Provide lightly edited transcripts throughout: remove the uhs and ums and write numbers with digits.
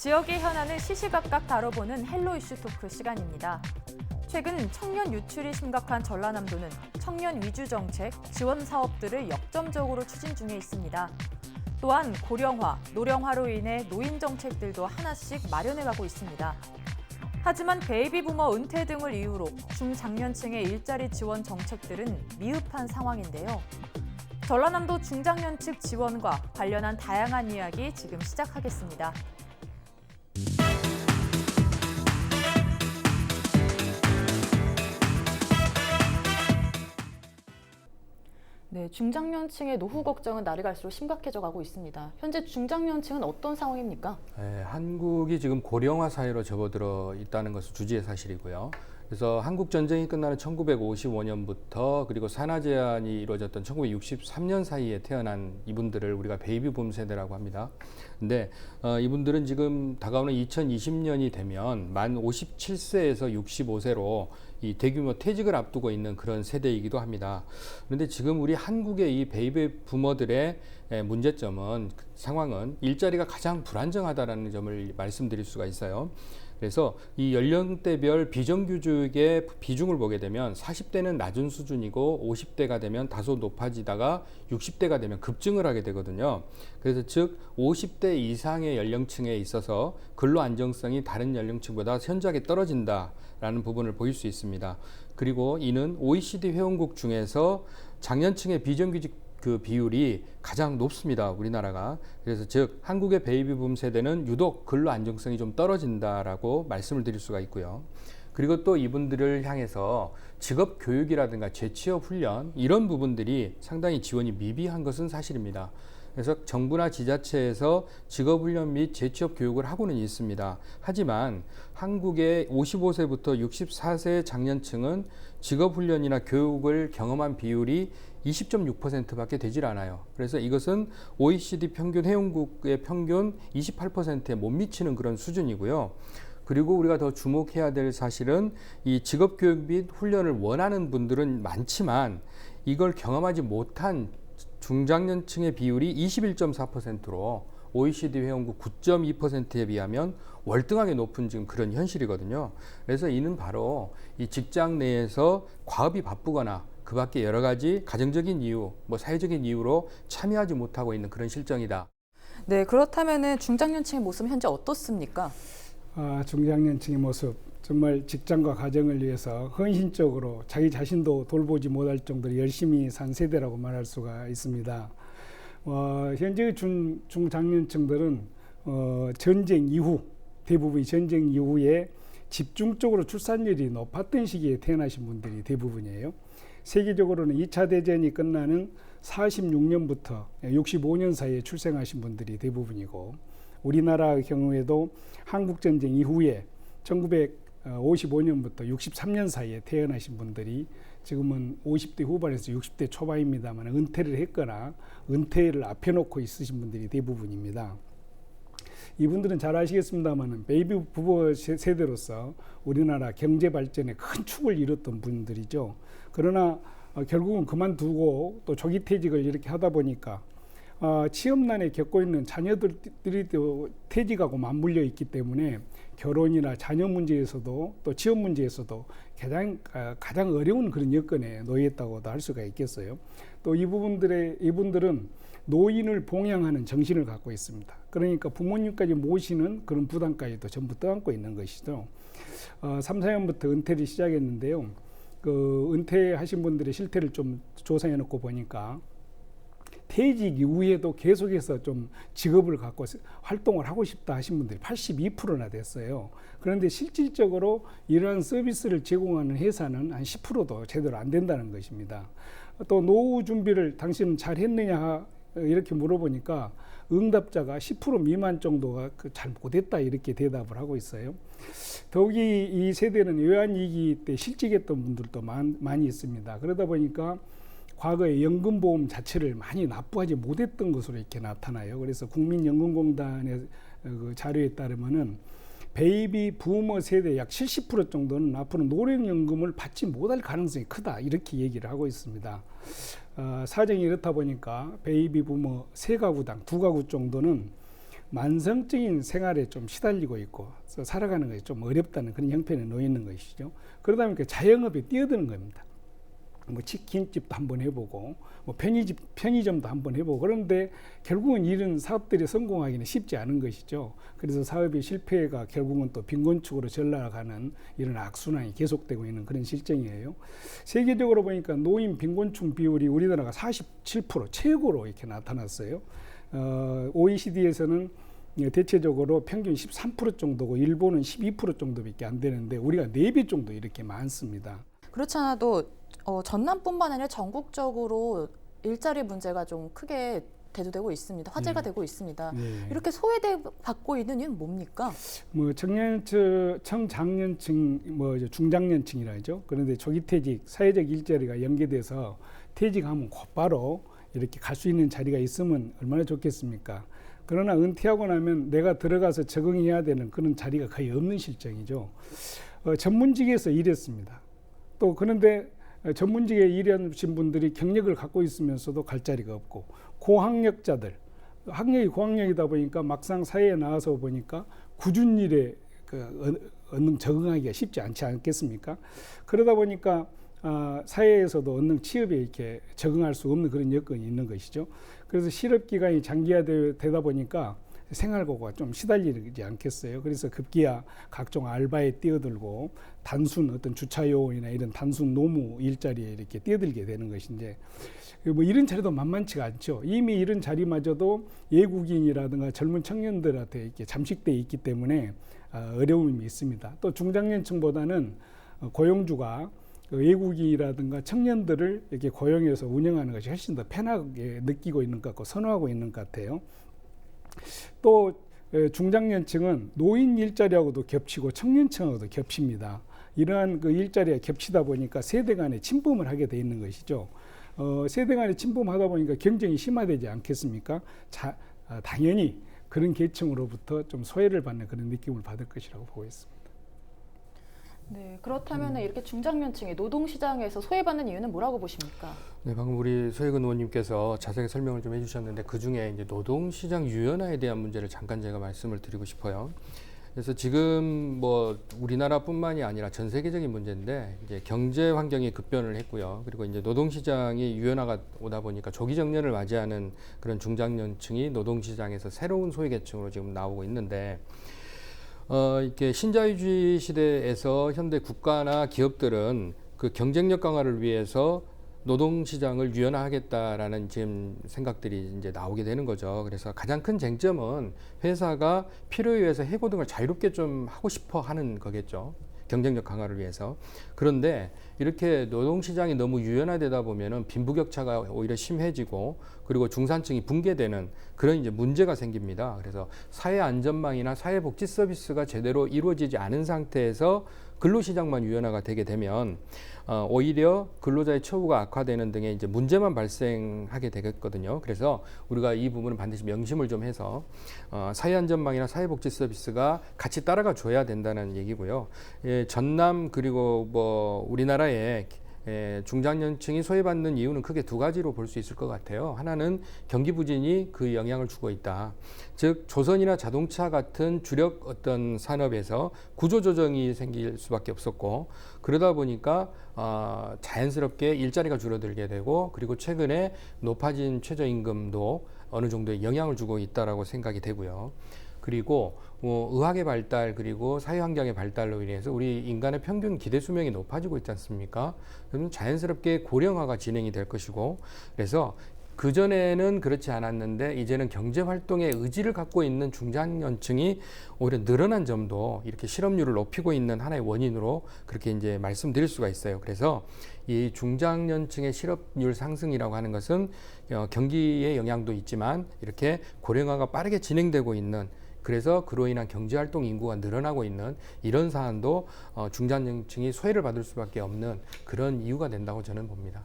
지역의 현안을 시시각각 다뤄보는 헬로 이슈 토크 시간입니다. 최근 청년 유출이 심각한 전라남도는 청년 위주 정책, 지원 사업들을 역점적으로 추진 중에 있습니다. 또한 고령화, 노령화로 인해 노인 정책들도 하나씩 마련해가고 있습니다. 하지만 베이비 부머 은퇴 등을 이유로 중장년층의 일자리 지원 정책들은 미흡한 상황인데요. 전라남도 중장년층 지원과 관련한 다양한 이야기 지금 시작하겠습니다. 네, 중장년층의 노후 걱정은 날이 갈수록 심각해져 가고 있습니다. 현재 중장년층은 어떤 상황입니까? 네, 한국이 지금 고령화 사회로 접어들어 있다는 것은 주지의 사실이고요. 그래서 한국 전쟁이 끝나는 1955년부터 그리고 산하 제한이 이루어졌던 1963년 사이에 태어난 이분들을 우리가 베이비 붐 세대라고 합니다. 근데 이분들은 지금 다가오는 2020년이 되면 만 57세에서 65세로 이 대규모 퇴직을 앞두고 있는 그런 세대이기도 합니다. 그런데 지금 우리 한국의 이 베이비 부머들의 문제점은, 상황은 일자리가 가장 불안정하다는 점을 말씀드릴 수가 있어요. 그래서 이 연령대별 비정규직의 비중을 보게 되면 40대는 낮은 수준이고 50대가 되면 다소 높아지다가 60대가 되면 급증을 하게 되거든요. 그래서 즉 50대 이상의 연령층에 있어서 근로 안정성이 다른 연령층보다 현저하게 떨어진다라는 부분을 보일 수 있습니다. 그리고 이는 OECD 회원국 중에서 장년층의 비정규직 그 비율이 가장 높습니다, 우리나라가. 그래서 즉 한국의 베이비붐 세대는 유독 근로 안정성이 좀 떨어진다라고 말씀을 드릴 수가 있고요. 그리고 또 이분들을 향해서 직업 교육이라든가 재취업 훈련 이런 부분들이 상당히 지원이 미비한 것은 사실입니다. 그래서 정부나 지자체에서 직업훈련 및 재취업 교육을 하고는 있습니다. 하지만 한국의 55세부터 64세 장년층은 직업훈련이나 교육을 경험한 비율이 20.6%밖에 되질 않아요. 그래서 이것은 OECD 평균 회원국의 평균 28%에 못 미치는 그런 수준이고요. 그리고 우리가 더 주목해야 될 사실은 이 직업교육 및 훈련을 원하는 분들은 많지만 이걸 경험하지 못한 중장년층의 비율이 21.4%로 OECD 회원국 9.2%에 비하면 월등하게 높은 지금 그런 현실이거든요. 그래서 이는 바로 이 직장 내에서 과업이 바쁘거나 그 밖에 여러 가지 가정적인 이유, 사회적인 이유로 참여하지 못하고 있는 그런 실정이다. 네, 그렇다면 중장년층의 모습은 현재 어떻습니까? 중장년층의 모습, 정말 직장과 가정을 위해서 헌신적으로 자기 자신도 돌보지 못할 정도로 열심히 산 세대라고 말할 수가 있습니다. 현재 중장년층들은 전쟁 이후, 대부분이 전쟁 이후에 집중적으로 출산율이 높았던 시기에 태어나신 분들이 대부분이에요. 세계적으로는 2차 대전이 끝나는 46년부터 65년 사이에 출생하신 분들이 대부분이고, 우리나라의 경우에도 한국전쟁 이후에 1955년부터 63년 사이에 태어나신 분들이 지금은 50대 후반에서 60대 초반입니다만 은퇴를 했거나 은퇴를 앞에 놓고 있으신 분들이 대부분입니다. 이분들은 잘 아시겠습니다만 베이비 부모 세대로서 우리나라 경제 발전에 큰 축을 이뤘던 분들이죠. 그러나 결국은 그만두고 또 조기 퇴직을 이렇게 하다 보니까 취업난에 겪고 있는 자녀들이 또 퇴직하고 맞물려 있기 때문에 결혼이나 자녀 문제에서도 또 취업 문제에서도 가장 어려운 그런 여건에 놓였다고도 할 수가 있겠어요. 또 이분들은 노인을 봉양하는 정신을 갖고 있습니다. 그러니까 부모님까지 모시는 그런 부담까지도 전부 떠안고 있는 것이죠. 3, 4년부터 은퇴를 시작했는데요. 그 은퇴하신 분들의 실태를 좀 조사해 놓고 보니까 퇴직 이후에도 계속해서 좀 직업을 갖고 활동을 하고 싶다 하신 분들이 82%나 됐어요. 그런데 실질적으로 이러한 서비스를 제공하는 회사는 한 10%도 제대로 안 된다는 것입니다. 또 노후 준비를 당신은 잘 했느냐 이렇게 물어보니까 응답자가 10% 미만 정도가 잘 못했다 이렇게 대답을 하고 있어요. 더욱이 이 세대는 외환위기 때 실직했던 분들도 많이 있습니다. 그러다 보니까 과거에 연금보험 자체를 많이 납부하지 못했던 것으로 이렇게 나타나요. 그래서 국민연금공단의 그 자료에 따르면은 베이비 부머 세대 약 70% 정도는 앞으로 노령연금을 받지 못할 가능성이 크다 이렇게 얘기를 하고 있습니다. 사정이 이렇다 보니까 베이비 부머 3가구당 2가구 정도는 만성적인 생활에 좀 시달리고 있고 살아가는 것이 좀 어렵다는 그런 형편에 놓여 있는 것이죠. 그러다 보니까 자영업에 뛰어드는 겁니다. 뭐 치킨집도 한번 해보고 뭐 편의점도 한번 해보고 그런데 결국은 이런 사업들이 성공하기는 쉽지 않은 것이죠. 그래서 사업의 실패가 결국은 또 빈곤축으로 전락하는 이런 악순환이 계속되고 있는 그런 실정이에요. 세계적으로 보니까 노인 빈곤층 비율이 우리나라가 47% 최고로 이렇게 나타났어요. OECD에서는 대체적으로 평균 13% 정도고 일본은 12% 정도밖에 안 되는데 우리가 4배 정도 이렇게 많습니다. 그렇지 않아도 전남뿐만 아니라 전국적으로 일자리 문제가 좀 크게 대두되고 있습니다. 화제가 되고 있습니다. 이렇게 소외받고 있는 이유는 뭡니까? 뭐 청장년층, 뭐 중장년층이라 하죠. 그런데 조기퇴직, 사회적 일자리가 연계돼서 퇴직하면 곧바로 이렇게 갈 수 있는 자리가 있으면 얼마나 좋겠습니까? 그러나 은퇴하고 나면 내가 들어가서 적응해야 되는 그런 자리가 거의 없는 실정이죠. 전문직에서 일했습니다. 또 그런데 전문직에 일하신 분들이 경력을 갖고 있으면서도 갈 자리가 없고 고학력자들, 학력이 고학력이다 보니까 막상 사회에 나와서 보니까 꾸준 일에 얼른 적응하기가 쉽지 않지 않겠습니까? 그러다 보니까 사회에서도 얼른 취업에 이렇게 적응할 수 없는 그런 여건이 있는 것이죠. 그래서 실업 기간이 장기화되다 보니까 생활고가 좀 시달리지 않겠어요. 그래서 급기야 각종 알바에 뛰어들고 단순 어떤 주차요원이나 이런 단순 노무 일자리에 이렇게 뛰어들게 되는 것인데 뭐 이런 자리도 만만치가 않죠. 이미 이런 자리마저도 외국인이라든가 젊은 청년들한테 이렇게 잠식돼 있기 때문에 어려움이 있습니다. 또 중장년층보다는 고용주가 외국인이라든가 청년들을 이렇게 고용해서 운영하는 것이 훨씬 더 편하게 느끼고 있는 것 같고 선호하고 있는 것 같아요. 또 중장년층은 노인 일자리하고도 겹치고 청년층하고도 겹칩니다. 이러한 그 일자리가 겹치다 보니까 세대 간에 침범을 하게 돼 있는 것이죠. 세대 간에 침범하다 보니까 경쟁이 심화되지 않겠습니까? 당연히 그런 계층으로부터 좀 소외를 받는 그런 느낌을 받을 것이라고 보고 있습니다. 네, 그렇다면 이렇게 중장년층이 노동시장에서 소외받는 이유는 뭐라고 보십니까? 네, 방금 우리 소혜근 의원님께서 자세히 설명을 좀 해주셨는데 그 중에 이제 노동시장 유연화에 대한 문제를 잠깐 제가 말씀을 드리고 싶어요. 그래서 지금 뭐 우리나라뿐만이 아니라 전 세계적인 문제인데 이제 경제 환경이 급변을 했고요. 그리고 이제 노동시장이 유연화가 오다 보니까 조기 정년을 맞이하는 그런 중장년층이 노동시장에서 새로운 소외계층으로 지금 나오고 있는데. 이렇게 신자유주의 시대에서 현대 국가나 기업들은 그 경쟁력 강화를 위해서 노동시장을 유연화하겠다라는 지금 생각들이 이제 나오게 되는 거죠. 그래서 가장 큰 쟁점은 회사가 필요에 의해서 해고 등을 자유롭게 좀 하고 싶어 하는 거겠죠. 경쟁력 강화를 위해서. 그런데 이렇게 노동시장이 너무 유연화되다 보면은 빈부격차가 오히려 심해지고 그리고 중산층이 붕괴되는 그런 이제 문제가 생깁니다. 그래서 사회 안전망이나 사회복지 서비스가 제대로 이루어지지 않은 상태에서 근로시장만 유연화가 되게 되면 오히려 근로자의 처우가 악화되는 등의 이제 문제만 발생하게 되겠거든요. 그래서 우리가 이 부분은 반드시 명심을 좀 해서 사회안전망이나 사회복지 서비스가 같이 따라가 줘야 된다는 얘기고요. 전남 그리고 뭐 우리나라의 중장년층이 소외받는 이유는 크게 두 가지로 볼 수 있을 것 같아요. 하나는 경기 부진이 그 영향을 주고 있다. 즉 조선이나 자동차 같은 주력 어떤 산업에서 구조조정이 생길 수밖에 없었고 그러다 보니까 자연스럽게 일자리가 줄어들게 되고 그리고 최근에 높아진 최저임금도 어느 정도의 영향을 주고 있다라고 생각이 되고요. 그리고 의학의 발달 그리고 사회환경의 발달로 인해서 우리 인간의 평균 기대 수명이 높아지고 있지 않습니까? 그러면 자연스럽게 고령화가 진행이 될 것이고 그래서 그전에는 그렇지 않았는데 이제는 경제활동의 의지를 갖고 있는 중장년층이 오히려 늘어난 점도 이렇게 실업률을 높이고 있는 하나의 원인으로 그렇게 이제 말씀드릴 수가 있어요. 그래서 이 중장년층의 실업률 상승이라고 하는 것은 경기의 영향도 있지만 이렇게 고령화가 빠르게 진행되고 있는 그래서 그로 인한 경제활동 인구가 늘어나고 있는 이런 사안도 중장년층이 소외를 받을 수밖에 없는 그런 이유가 된다고 저는 봅니다.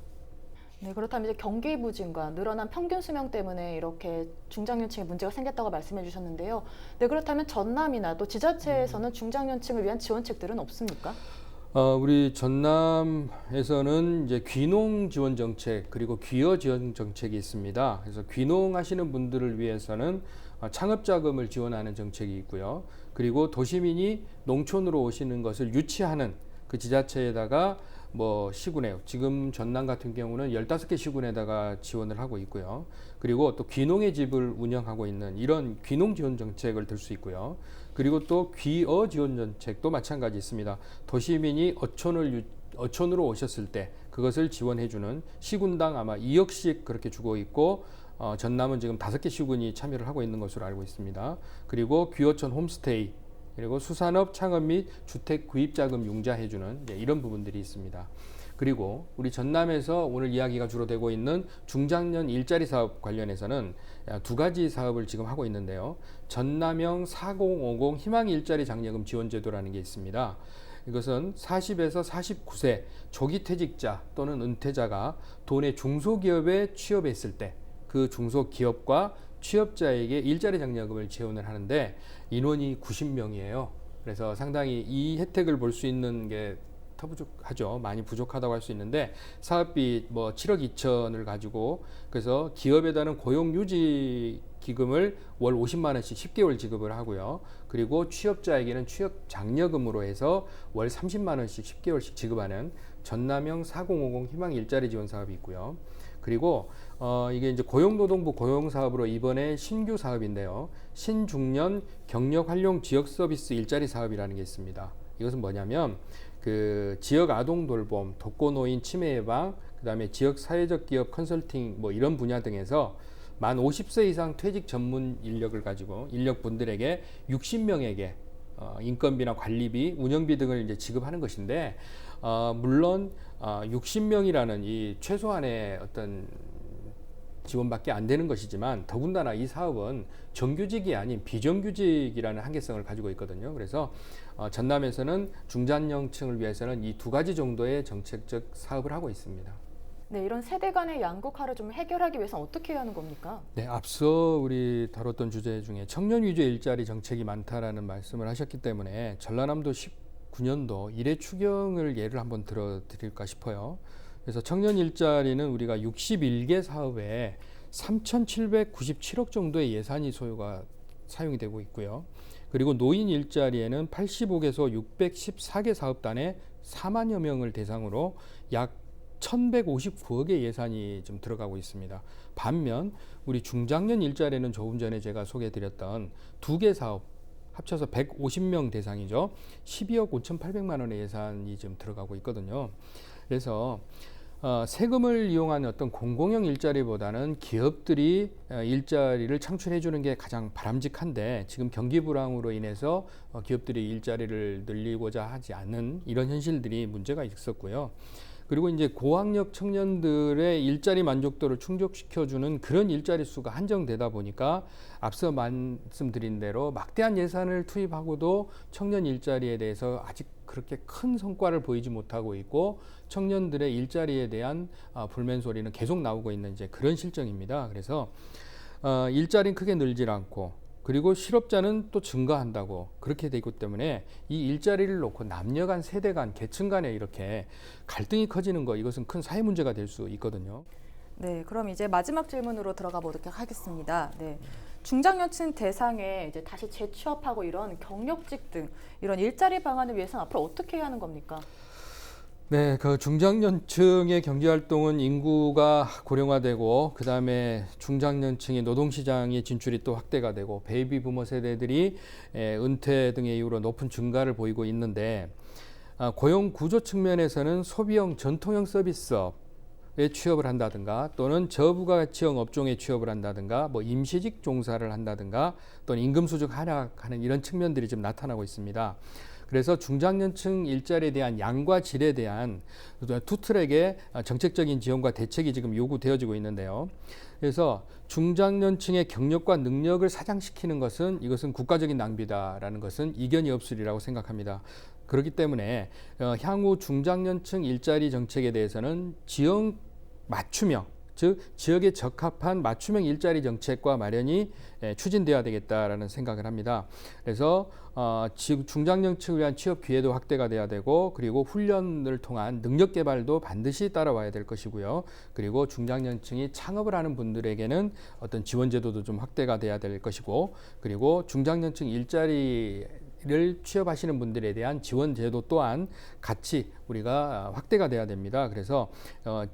네, 그렇다면 이제 경기 부진과 늘어난 평균 수명 때문에 이렇게 중장년층에 문제가 생겼다고 말씀해 주셨는데요. 네, 그렇다면 전남이나 또 지자체에서는 중장년층을 위한 지원책들은 없습니까? 우리 전남에서는 이제 귀농 지원 정책 그리고 귀여 지원 정책이 있습니다. 그래서 귀농하시는 분들을 위해서는 창업 자금을 지원하는 정책이 있고요. 그리고 도시민이 농촌으로 오시는 것을 유치하는 그 지자체에다가 뭐 시군에 지금 전남 같은 경우는 15개 시군에다가 지원을 하고 있고요. 그리고 또 귀농의 집을 운영하고 있는 이런 귀농 지원 정책을 들 수 있고요. 그리고 또 귀어 지원 정책도 마찬가지 있습니다. 도시민이 어촌으로 오셨을 때 그것을 지원해주는 시군당 아마 2억씩 그렇게 주고 있고 전남은 지금 5개 시군이 참여를 하고 있는 것으로 알고 있습니다. 그리고 귀어촌 홈스테이 그리고 수산업 창업 및 주택 구입자금 융자해주는 이런 부분들이 있습니다. 그리고 우리 전남에서 오늘 이야기가 주로 되고 있는 중장년 일자리 사업 관련해서는 2가지 사업을 지금 하고 있는데요. 전남형 4050 희망 일자리 장려금 지원 제도라는 게 있습니다. 이것은 40에서 49세 조기 퇴직자 또는 은퇴자가 도내 중소기업에 취업했을 때 그 중소기업과 취업자에게 일자리 장려금을 지원을 하는데 인원이 90명이에요. 그래서 상당히 이 혜택을 볼 수 있는 게 터부족하죠. 많이 부족하다고 할 수 있는데 사업비 뭐 7억 2천을 가지고 그래서 기업에다는 고용유지 기금을 월 50만 원씩 10개월 지급을 하고요. 그리고 취업자에게는 취업 장려금으로 해서 월 30만 원씩 10개월씩 지급하는 전남형 4050 희망 일자리 지원 사업이 있고요. 그리고 이게 이제 고용노동부 고용사업으로 이번에 신규 사업인데요. 신중년 경력 활용 지역 서비스 일자리 사업이라는 게 있습니다. 이것은 뭐냐면 그 지역 아동 돌봄, 독거노인 치매 예방, 그다음에 지역 사회적 기업 컨설팅 뭐 이런 분야 등에서 만 50세 이상 퇴직 전문 인력을 가지고 인력분들에게 60명에게 인건비나 관리비, 운영비 등을 이제 지급하는 것인데 물론 60명이라는 이 최소한의 어떤 지원밖에 안 되는 것이지만 더군다나 이 사업은 정규직이 아닌 비정규직이라는 한계성을 가지고 있거든요. 그래서 전남에서는 중장년층을 위해서는 이 2가지 정도의 정책적 사업을 하고 있습니다. 네, 이런 세대 간의 양극화를 좀 해결하기 위해서 어떻게 해야 하는 겁니까? 네, 앞서 우리 다뤘던 주제 중에 청년 위주 일자리 정책이 많다라는 말씀을 하셨기 때문에 전라남도 19년도 일의 추경을 예를 한번 들어드릴까 싶어요. 그래서 청년 일자리는 우리가 61개 사업에 3,797억 정도의 예산이 사용이 되고 있고요. 그리고 노인 일자리에는 85개소 614개 사업단에 4만여 명을 대상으로 약 1,159억의 예산이 좀 들어가고 있습니다. 반면 우리 중장년 일자리는 조금 전에 제가 소개해드렸던 2개 사업 합쳐서 150명 대상이죠. 12억 5,800만 원의 예산이 좀 들어가고 있거든요. 그래서 세금을 이용한 어떤 공공형 일자리보다는 기업들이 일자리를 창출해 주는 게 가장 바람직한데 지금 경기 불황으로 인해서 기업들이 일자리를 늘리고자 하지 않는 이런 현실들이 문제가 있었고요. 그리고 이제 고학력 청년들의 일자리 만족도를 충족시켜주는 그런 일자리 수가 한정되다 보니까 앞서 말씀드린 대로 막대한 예산을 투입하고도 청년 일자리에 대해서 아직 그렇게 큰 성과를 보이지 못하고 있고 청년들의 일자리에 대한 불만 소리는 계속 나오고 있는 이제 그런 실정입니다. 그래서 일자리는 크게 늘질 않고 그리고 실업자는 또 증가한다고 그렇게 되기 때문에 이 일자리를 놓고 남녀 간, 세대 간, 계층 간에 이렇게 갈등이 커지는 거 이것은 큰 사회 문제가 될 수 있거든요. 네, 그럼 이제 마지막 질문으로 들어가 보도록 하겠습니다. 네. 중장년층 대상에 이제 다시 재취업하고 이런 경력직 등 이런 일자리 방안을 위해서는 앞으로 어떻게 해야 하는 겁니까? 네, 그 중장년층의 경제활동은 인구가 고령화되고 그 다음에 중장년층의 노동시장의 진출이 또 확대가 되고 베이비 부머 세대들이 은퇴 등의 이유로 높은 증가를 보이고 있는데 고용 구조 측면에서는 소비형 전통형 서비스업에 취업을 한다든가 또는 저부가가치형 업종에 취업을 한다든가 뭐 임시직 종사를 한다든가 또는 임금 수준 하락하는 이런 측면들이 좀 나타나고 있습니다. 그래서 중장년층 일자리에 대한 양과 질에 대한 투 트랙의 정책적인 지원과 대책이 지금 요구되어지고 있는데요. 그래서 중장년층의 경력과 능력을 사장시키는 것은 이것은 국가적인 낭비다라는 것은 이견이 없으리라고 생각합니다. 그렇기 때문에 향후 중장년층 일자리 정책에 대해서는 지역 맞춤형 즉 지역에 적합한 맞춤형 일자리 정책과 마련이 추진돼야 되겠다라는 생각을 합니다. 그래서 중장년층을 위한 취업 기회도 확대가 돼야 되고 그리고 훈련을 통한 능력 개발도 반드시 따라와야 될 것이고요. 그리고 중장년층이 창업을 하는 분들에게는 어떤 지원 제도도 좀 확대가 돼야 될 것이고 그리고 중장년층 일자리를 취업하시는 분들에 대한 지원 제도 또한 같이 우리가 확대가 돼야 됩니다. 그래서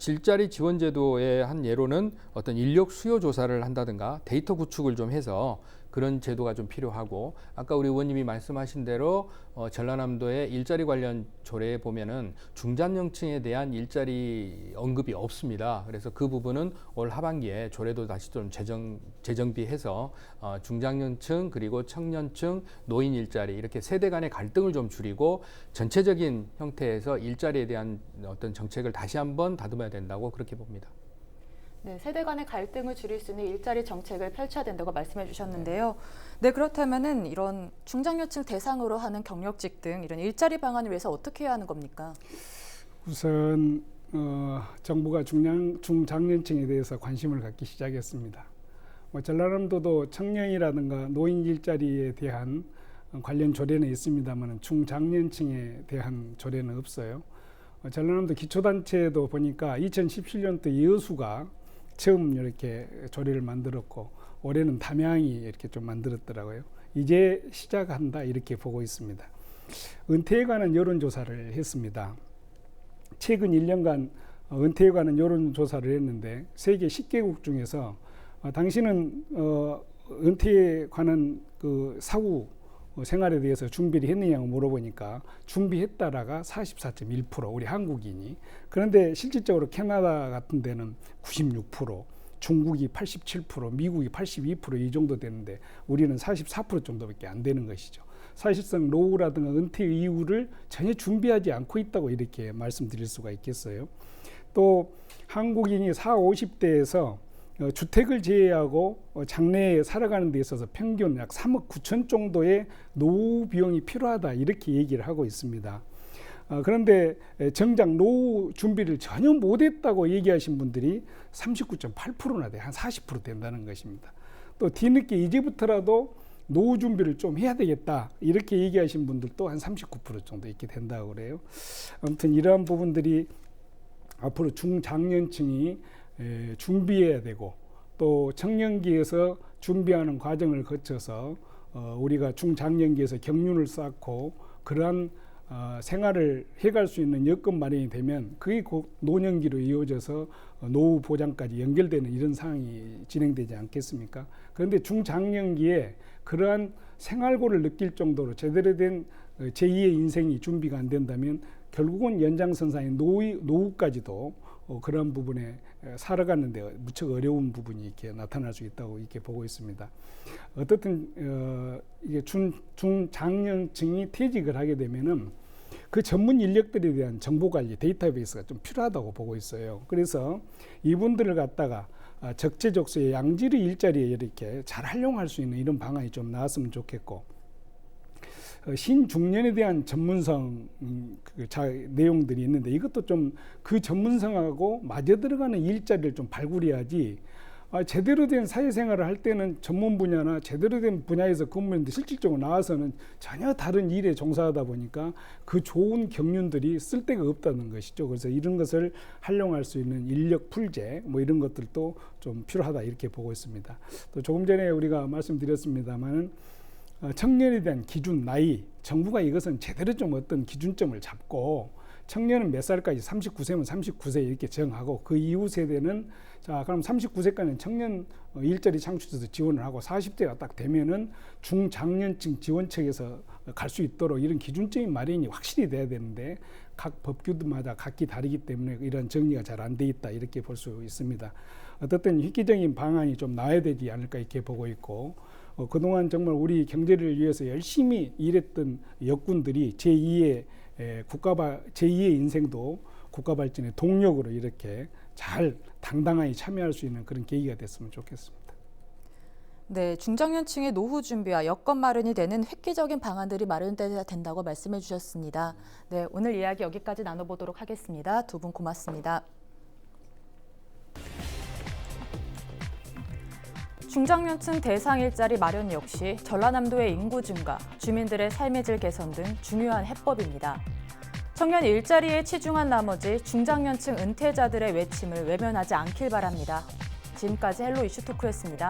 일자리 지원 제도의 한 예로는 어떤 인력 수요 조사를 한다든가 데이터 구축을 좀 해서 그런 제도가 좀 필요하고 아까 우리 의원님이 말씀하신 대로 전라남도의 일자리 관련 조례에 보면은 중장년층에 대한 일자리 언급이 없습니다. 그래서 그 부분은 올 하반기에 조례도 다시 좀 재정비해서 중장년층 그리고 청년층 노인 일자리 이렇게 세대 간의 갈등을 좀 줄이고 전체적인 형태에서 일자리에 대한 어떤 정책을 다시 한번 다듬어야 된다고 그렇게 봅니다. 네, 세대 간의 갈등을 줄일 수 있는 일자리 정책을 펼쳐야 된다고 말씀해 주셨는데요. 네, 그렇다면은 이런 중장년층 대상으로 하는 경력직 등 이런 일자리 방안을 위해서 어떻게 해야 하는 겁니까? 우선 정부가 중장년층에 대해서 관심을 갖기 시작했습니다. 전라남도도 청년이라든가 노인 일자리에 대한 관련 조례는 있습니다만 중장년층에 대한 조례는 없어요. 전라남도 기초단체도 보니까 2017년도 여수가 처음 이렇게 조례를 만들었고 올해는 담양이 이렇게 좀 만들었더라고요. 이제 시작한다 이렇게 보고 있습니다. 은퇴에 관한 여론조사를 했습니다. 최근 1년간 은퇴에 관한 여론조사를 했는데 세계 10개국 중에서 당신은 은퇴에 관한 그 사후 생활에 대해서 준비를 했느냐고 물어보니까 준비했다라가 44.1% 우리 한국인이. 그런데 실질적으로 캐나다 같은 데는 96%, 중국이 87%, 미국이 82% 이 정도 되는데 우리는 44% 정도밖에 안 되는 것이죠. 사실상 노후라든가 은퇴 이후를 전혀 준비하지 않고 있다고 이렇게 말씀드릴 수가 있겠어요. 또 한국인이 40, 50대에서 주택을 제외하고 장래에 살아가는 데 있어서 평균 약 3억 9천 정도의 노후 비용이 필요하다 이렇게 얘기를 하고 있습니다. 그런데 정작 노후 준비를 전혀 못했다고 얘기하신 분들이 39.8%나 돼, 한 40% 된다는 것입니다. 또 뒤늦게 이제부터라도 노후 준비를 좀 해야 되겠다 이렇게 얘기하신 분들도 한 39% 정도 이렇게 된다고 그래요. 아무튼 이러한 부분들이 앞으로 중장년층이 준비해야 되고 또 청년기에서 준비하는 과정을 거쳐서 우리가 중장년기에서 경륜을 쌓고 그러한 생활을 해갈 수 있는 여건 마련이 되면 그게 곧 노년기로 이어져서 노후 보장까지 연결되는 이런 상황이 진행되지 않겠습니까? 그런데 중장년기에 그러한 생활고를 느낄 정도로 제대로 된 제2의 인생이 준비가 안 된다면 결국은 연장선상의 노후까지도 그런 부분에 살아가는 데 무척 어려운 부분이 이렇게 나타날 수 있다고 이렇게 보고 있습니다. 어떻든 이게 중장년층이 퇴직을 하게 되면은 그 전문 인력들에 대한 정보 관리 데이터베이스가 좀 필요하다고 보고 있어요. 그래서 이분들을 갖다가 적재적소에 양질의 일자리에 이렇게 잘 활용할 수 있는 이런 방안이 좀 나왔으면 좋겠고 신중년에 대한 전문성 내용들이 있는데 이것도 좀 그 전문성하고 맞아 들어가는 일자리를 좀 발굴해야지 제대로 된 사회생활을 할 때는 전문 분야나 제대로 된 분야에서 근무했는데 실질적으로 나와서는 전혀 다른 일에 종사하다 보니까 그 좋은 경륜들이 쓸데가 없다는 것이죠. 그래서 이런 것을 활용할 수 있는 인력 풀제 뭐 이런 것들도 좀 필요하다 이렇게 보고 있습니다. 또 조금 전에 우리가 말씀드렸습니다만 청년에 대한 기준 나이 정부가 이것은 제대로 좀 어떤 기준점을 잡고 청년은 몇 살까지 39세면 39세 이렇게 정하고 그 이후 세대는 자 그럼 39세까지는 청년 일자리 창출에서 지원을 하고 40대가 딱 되면은 중장년층 지원책에서 갈 수 있도록 이런 기준적인 마련이 확실히 돼야 되는데 각 법규마다 각기 다르기 때문에 이런 정리가 잘 안 돼 있다 이렇게 볼 수 있습니다. 어떻든 획기적인 방안이 좀 나와야 되지 않을까 이렇게 보고 있고 그동안 정말 우리 경제를 위해서 열심히 일했던 역군들이 제2의 인생도 국가 발전의 동력으로 이렇게 잘 당당하게 참여할 수 있는 그런 계기가 됐으면 좋겠습니다. 네, 중장년층의 노후 준비와 여건 마련이 되는 획기적인 방안들이 마련돼야 된다고 말씀해 주셨습니다. 네, 오늘 이야기 여기까지 나눠보도록 하겠습니다. 두 분 고맙습니다. 중장년층 대상 일자리 마련 역시 전라남도의 인구 증가, 주민들의 삶의 질 개선 등 중요한 해법입니다. 청년 일자리에 치중한 나머지 중장년층 은퇴자들의 외침을 외면하지 않길 바랍니다. 지금까지 헬로 이슈 토크였습니다.